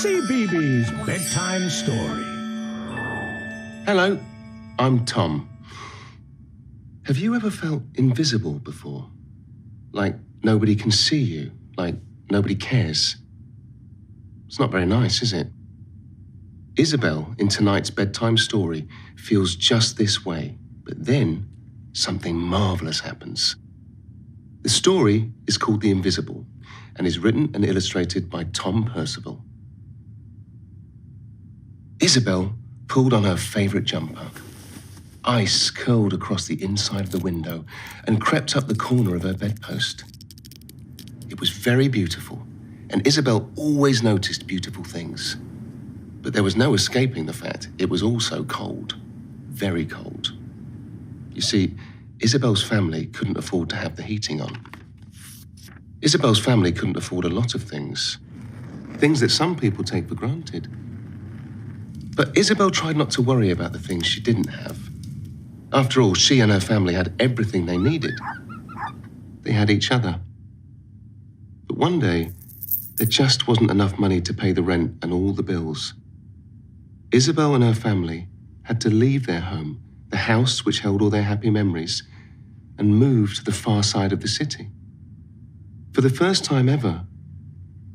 CBeebies Bedtime Story. Hello, I'm Tom. Have you ever felt invisible before? Like nobody can see you, like nobody cares? It's not very nice, is it? Isabel, in tonight's bedtime story, feels just this way, but then something marvelous happens. The story is called The Invisible and is written and illustrated by Tom Percival. Isabel pulled on her favorite jumper. Ice curled across the inside of the window and crept up the corner of her bedpost. It was very beautiful, and Isabel always noticed beautiful things. But there was no escaping the fact it was also cold, very cold. You see, Isabel's family couldn't afford to have the heating on. Isabel's family couldn't afford a lot of things that some people take for granted. But Isabel tried not to worry about the things she didn't have. After all, she and her family had everything they needed. They had each other. But one day, there just wasn't enough money to pay the rent and all the bills. Isabel and her family had to leave their home, the house which held all their happy memories, and move to the far side of the city. For the first time ever,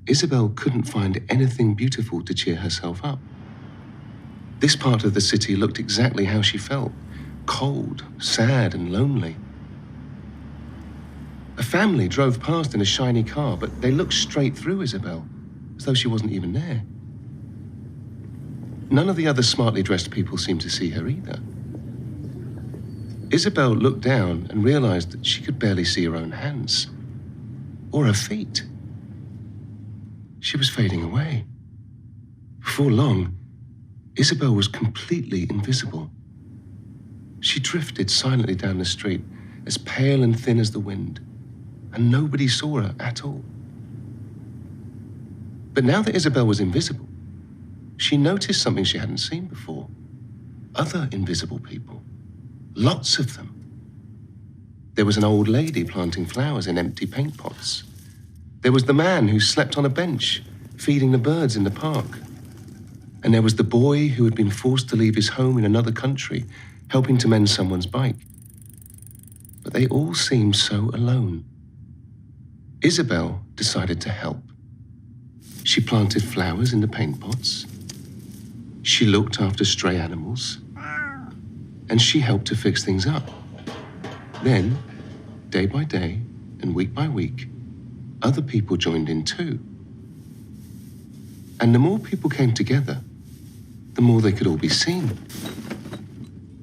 Isabel couldn't find anything beautiful to cheer herself up. This part of the city looked exactly how she felt, cold, sad, and lonely. A family drove past in a shiny car, but they looked straight through Isabel, as though she wasn't even there. None of the other smartly dressed people seemed to see her either. Isabel looked down and realized that she could barely see her own hands, or her feet. She was fading away. Before long, Isabel was completely invisible. She drifted silently down the street, as pale and thin as the wind, and nobody saw her at all. But now that Isabel was invisible, she noticed something she hadn't seen before. Other invisible people. Lots of them. There was an old lady planting flowers in empty paint pots. There was the man who slept on a bench, feeding the birds in the park. And there was the boy who had been forced to leave his home in another country, helping to mend someone's bike. But they all seemed so alone. Isabel decided to help. She planted flowers in the paint pots. She looked after stray animals. And she helped to fix things up. Then, day by day and week by week, other people joined in too. And the more people came together, the more they could all be seen.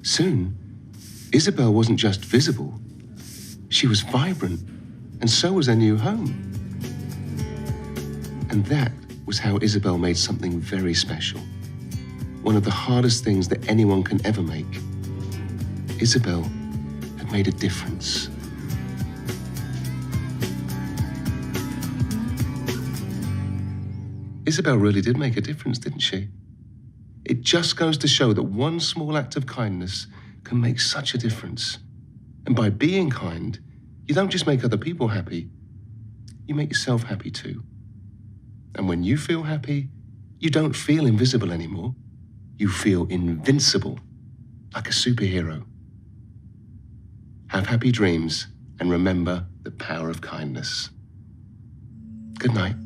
Soon, Isabel wasn't just visible, she was vibrant, and so was her new home. And that was how Isabel made something very special. One of the hardest things that anyone can ever make. Isabel had made a difference. Isabel really did make a difference, didn't she? It just goes to show that one small act of kindness can make such a difference. And by being kind, you don't just make other people happy, you make yourself happy too. And when you feel happy, you don't feel invisible anymore. You feel invincible, like a superhero. Have happy dreams and remember the power of kindness. Good night.